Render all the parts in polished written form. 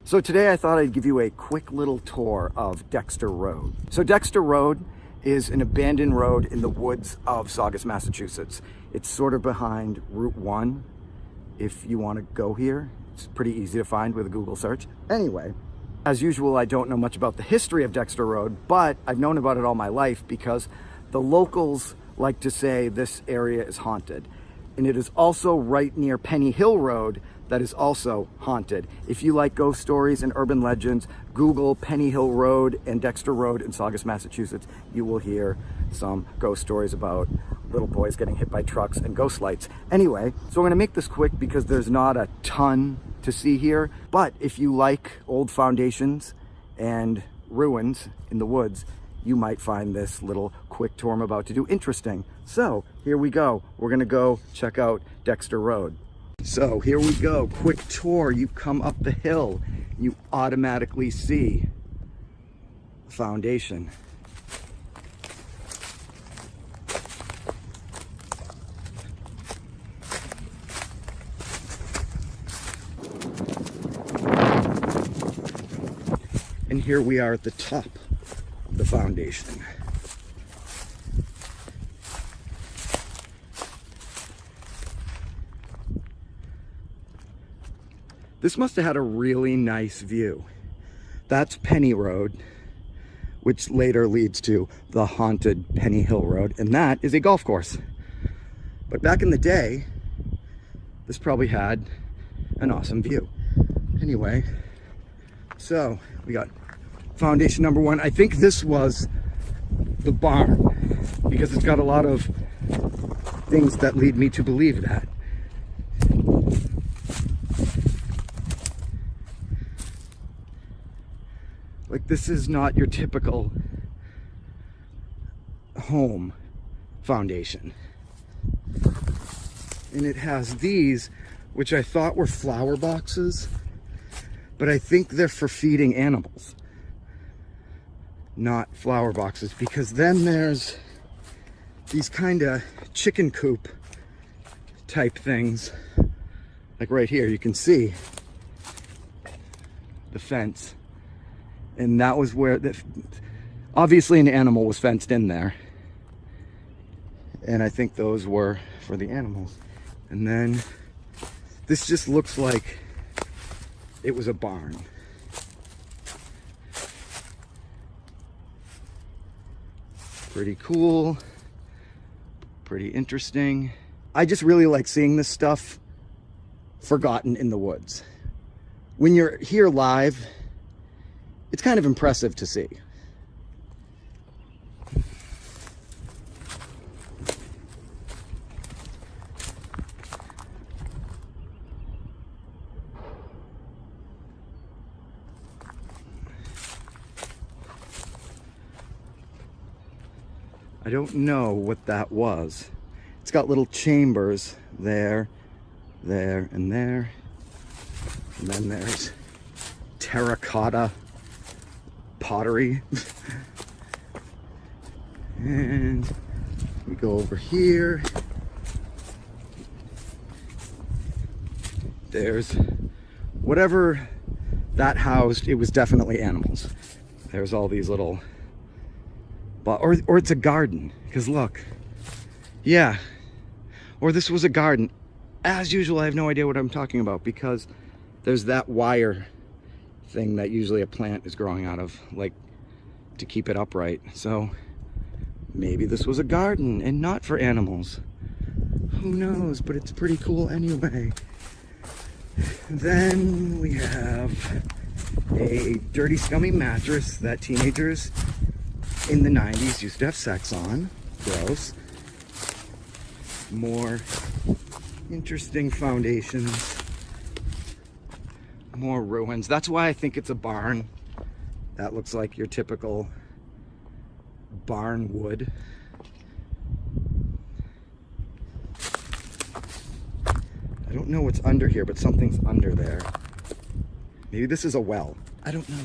So today I thought I'd give you a quick little tour of Dexter Road. So Dexter Road is an abandoned road in the woods of Saugus, Massachusetts. It's sort of behind Route 1 if you want to go here. It's pretty easy to find with a Google search. Anyway, as usual, I don't know much about the history of Dexter Road, but I've known about it all my life because the locals like to say this area is haunted. And it is also right near Penny Hill Road that is also haunted. If you like ghost stories and urban legends, Google Penny Hill Road and Dexter Road in Saugus, Massachusetts. You will hear some ghost stories about little boys getting hit by trucks and ghost lights. Anyway, so I'm gonna make this quick because there's not a ton to see here. But if you like old foundations and ruins in the woods, you might find this little quick tour I'm about to do interesting. So here we go. We're gonna go check out Dexter Road. So here we go, quick tour. You come up the hill, you automatically see the foundation. And here we are at the top of the foundation. This must have had a really nice view. That's Penny Road, which later leads to the haunted Penny Hill Road, and that is a golf course. But back in the day, this probably had an awesome view. Anyway, so we got foundation number one. I think this was the barn because it's got a lot of things that lead me to believe that. Like, this is not your typical home foundation. And it has these, which I thought were flower boxes, but I think they're for feeding animals, not flower boxes, because then there's these kind of chicken coop type things. Like right here, you can see the fence. And that was where, obviously an animal was fenced in there. And I think those were for the animals. And then this just looks like it was a barn. Pretty cool, pretty interesting. I just really like seeing this stuff forgotten in the woods. When you're here live, it's kind of impressive to see. I don't know what that was. It's got little chambers there, there, and there. And then there's terracotta pottery. And we go over here. There's whatever that housed, it was definitely animals. There's all these little, or it's a garden, because look, yeah, or this was a garden. As usual, I have no idea what I'm talking about because there's that wire thing that usually a plant is growing out of, like to keep it upright. So maybe this was a garden and not for animals. Who knows, but it's pretty cool anyway. Then we have a dirty, scummy mattress that teenagers in the 90s used to have sex on. Gross. More interesting foundations. More ruins. That's why I think it's a barn. That looks like your typical barn wood. I don't know what's under here, but something's under there. Maybe this is a well. I don't know.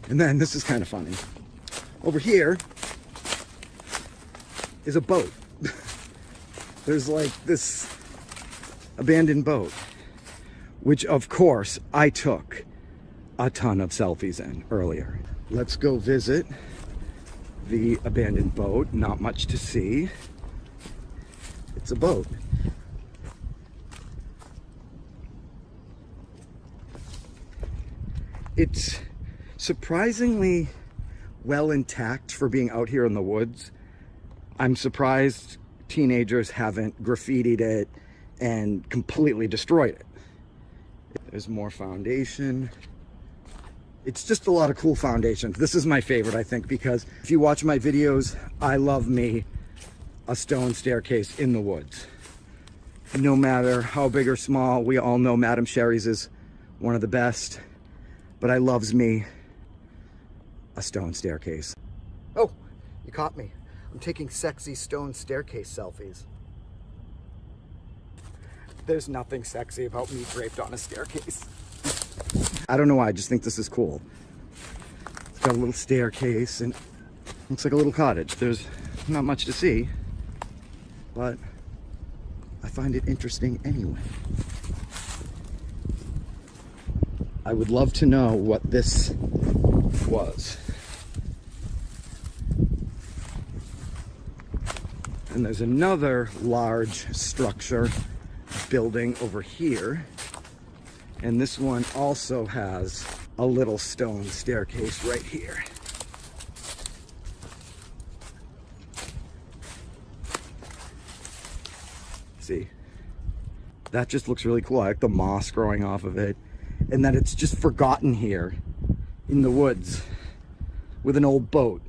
And then this is kind of funny. Over here is a boat. There's like this abandoned boat, which of course I took a ton of selfies in earlier. Let's go visit the abandoned boat. Not much to see. It's a boat. It's surprisingly well intact for being out here in the woods. I'm surprised teenagers haven't graffitied it and completely destroyed it. There's more foundation. It's just a lot of cool foundations. This is my favorite, I think, because if you watch my videos, I love me a stone staircase in the woods. No matter how big or small, we all know Madame Sherry's is one of the best, but I loves me a stone staircase. Oh, you caught me. I'm taking sexy stone staircase selfies. There's nothing sexy about me draped on a staircase. I don't know why, I just think this is cool. It's got a little staircase and looks like a little cottage. There's not much to see, but I find it interesting anyway. I would love to know what this was. And there's another large structure building over here. And this one also has a little stone staircase right here. See? That just looks really cool. I like the moss growing off of it. And that it's just forgotten here in the woods with an old boat.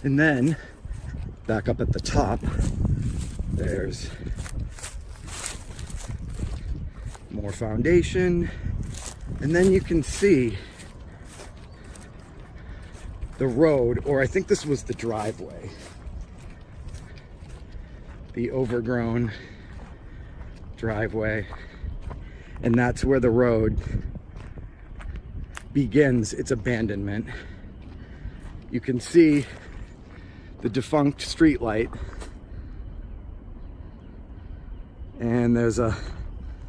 And then, back up at the top, there's more foundation. And then you can see the road, or I think this was the driveway. The overgrown driveway. And that's where the road begins its abandonment. You can see the defunct street light, and there's a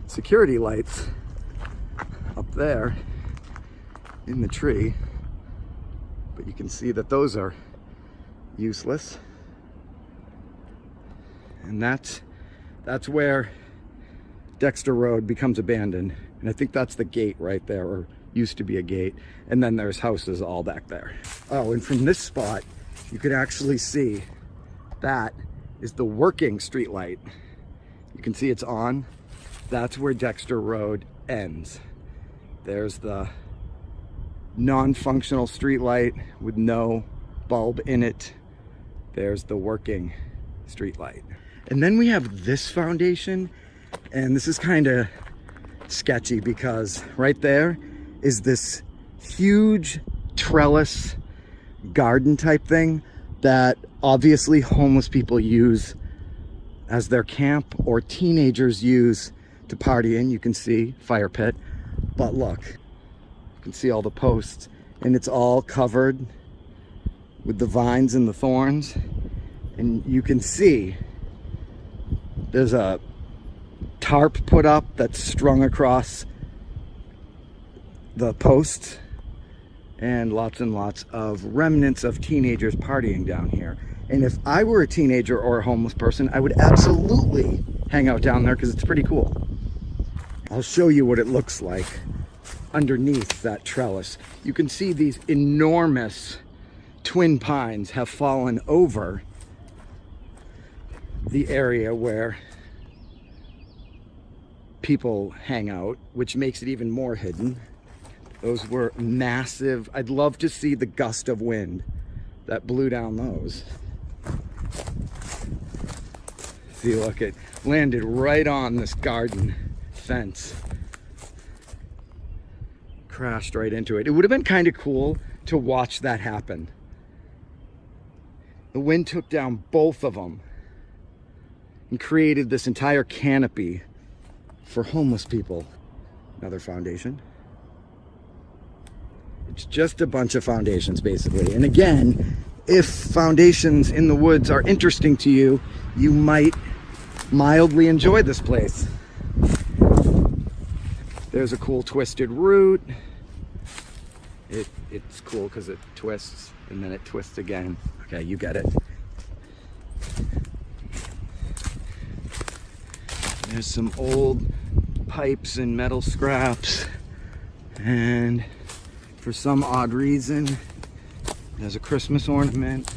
security lights up there in the tree, but you can see that those are useless. And that's where Dexter Road becomes abandoned, and I think that's the gate right there, or used to be a gate. And then there's houses all back there. Oh, and from this spot you could actually see that is the working street light. You can see it's on. That's where Dexter Road ends. There's the non-functional street light with no bulb in it. There's the working street light. And then we have this foundation, and this is kind of sketchy because right there is this huge trellis garden type thing that obviously homeless people use as their camp, or teenagers use to party in. You can see fire pit, but look, you can see all the posts, and it's all covered with the vines and the thorns. And you can see there's a tarp put up that's strung across the posts, and lots of remnants of teenagers partying down here. And if I were a teenager or a homeless person, I would absolutely hang out down there because it's pretty cool. I'll show you what it looks like underneath that trellis. You can see these enormous twin pines have fallen over the area where people hang out, which makes it even more hidden. Those were massive. I'd love to see the gust of wind that blew down those. See, look, it landed right on this garden fence. Crashed right into it. It would have been kind of cool to watch that happen. The wind took down both of them and created this entire canopy for homeless people. Another foundation. It's just a bunch of foundations, basically. And again, if foundations in the woods are interesting to you, you might mildly enjoy this place. There's a cool twisted root. It's cool because it twists and then it twists again. Okay, you get it. There's some old pipes and metal scraps, and for some odd reason there's a Christmas ornament.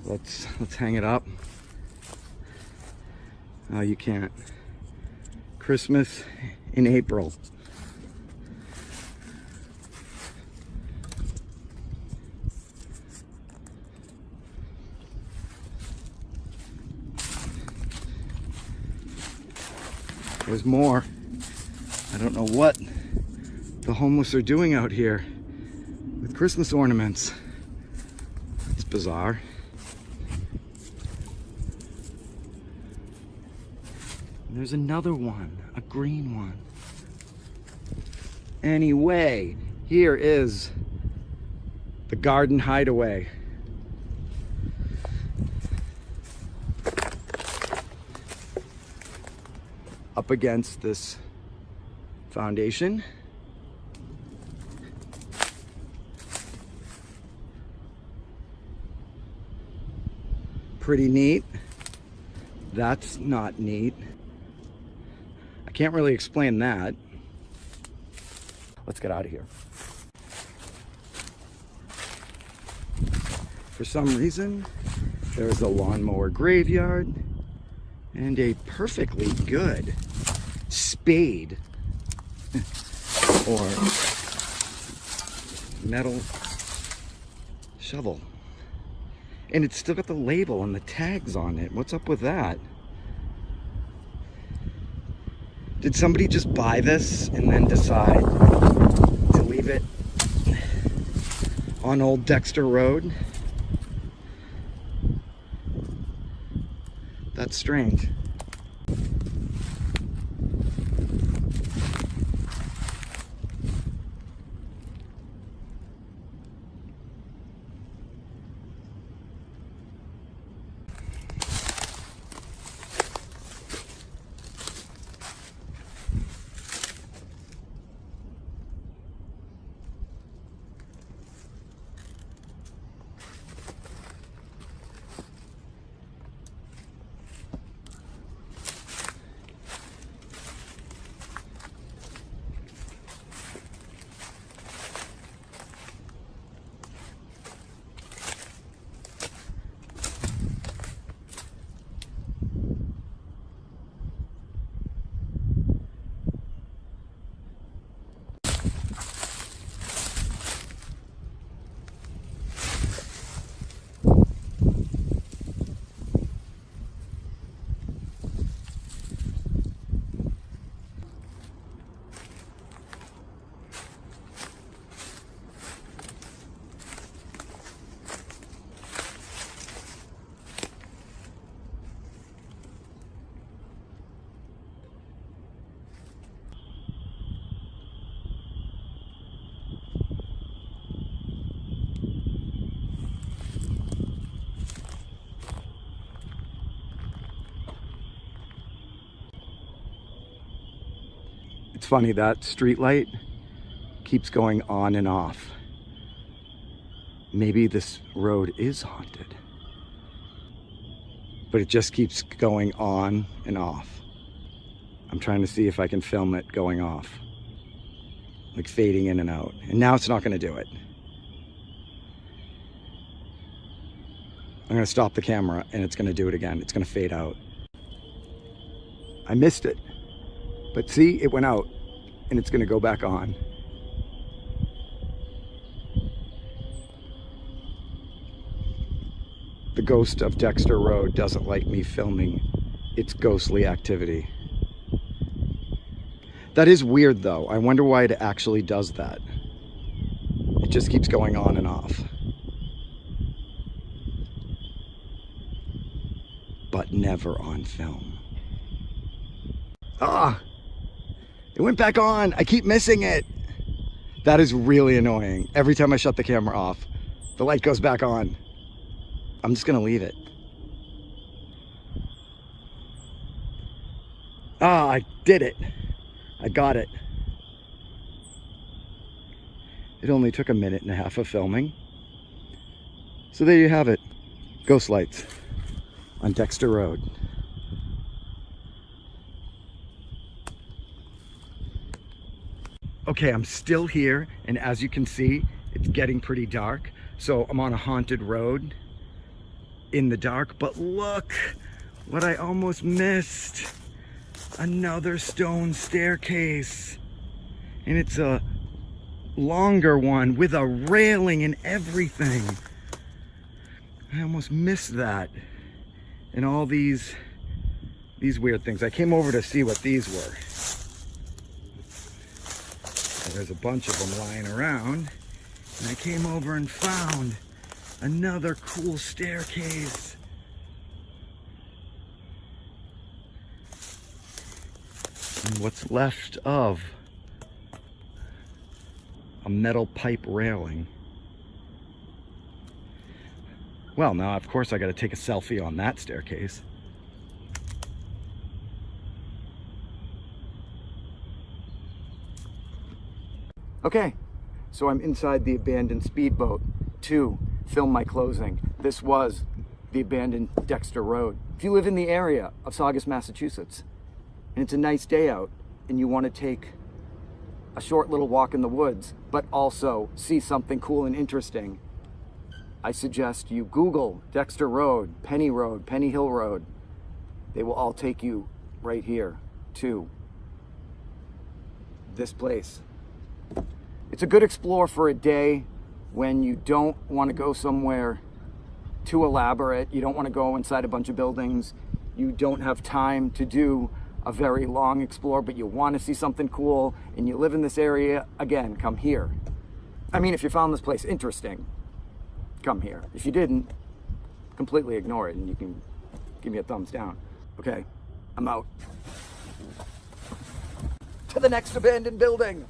Let's hang it up. Oh, you can't. Christmas in April. There's more. I don't know what the homeless are doing out here with Christmas ornaments. It's bizarre. And there's another one, a green one. Anyway, here is the garden hideaway. Up against this foundation. Pretty neat. That's not neat. I can't really explain that. Let's get out of here. For some reason, there's a lawnmower graveyard and a perfectly good spade or metal shovel. And it's still got the label and the tags on it. What's up with that? Did somebody just buy this and then decide to leave it on old Dexter Road? That's strange. It's funny, that street light keeps going on and off. Maybe this road is haunted, but it just keeps going on and off. I'm trying to see if I can film it going off, like fading in and out. And now it's not going to do it. I'm going to stop the camera and it's going to do it again. It's going to fade out. I missed it. But see, it went out and it's going to go back on. The ghost of Dexter Road doesn't like me filming its ghostly activity. That is weird though. I wonder why it actually does that. It just keeps going on and off. But never on film. Ah! It went back on. I keep missing it. That is really annoying. Every time I shut the camera off, the light goes back on. I'm just gonna leave it. Ah, I did it. I got it. It only took a minute and a half of filming. So there you have it. Ghost lights on Dexter Road. Okay, I'm still here, and as you can see, it's getting pretty dark. So I'm on a haunted road in the dark, but look what I almost missed. Another stone staircase. And it's a longer one with a railing and everything. I almost missed that. And all these weird things. I came over to see what these were. There's a bunch of them lying around, and I came over and found another cool staircase. And what's left of a metal pipe railing. Well, now of course I got to take a selfie on that staircase. Okay, so I'm inside the abandoned speedboat to film my closing. This was the abandoned Dexter Road. If you live in the area of Saugus, Massachusetts, and it's a nice day out, and you want to take a short little walk in the woods, but also see something cool and interesting, I suggest you Google Dexter Road, Penny Hill Road. They will all take you right here to this place. It's a good explore for a day when you don't want to go somewhere too elaborate. You don't want to go inside a bunch of buildings. You don't have time to do a very long explore, but you want to see something cool and you live in this area. Again, come here. I mean, if you found this place interesting, come here. If you didn't, completely ignore it and you can give me a thumbs down. Okay, I'm out. To the next abandoned building.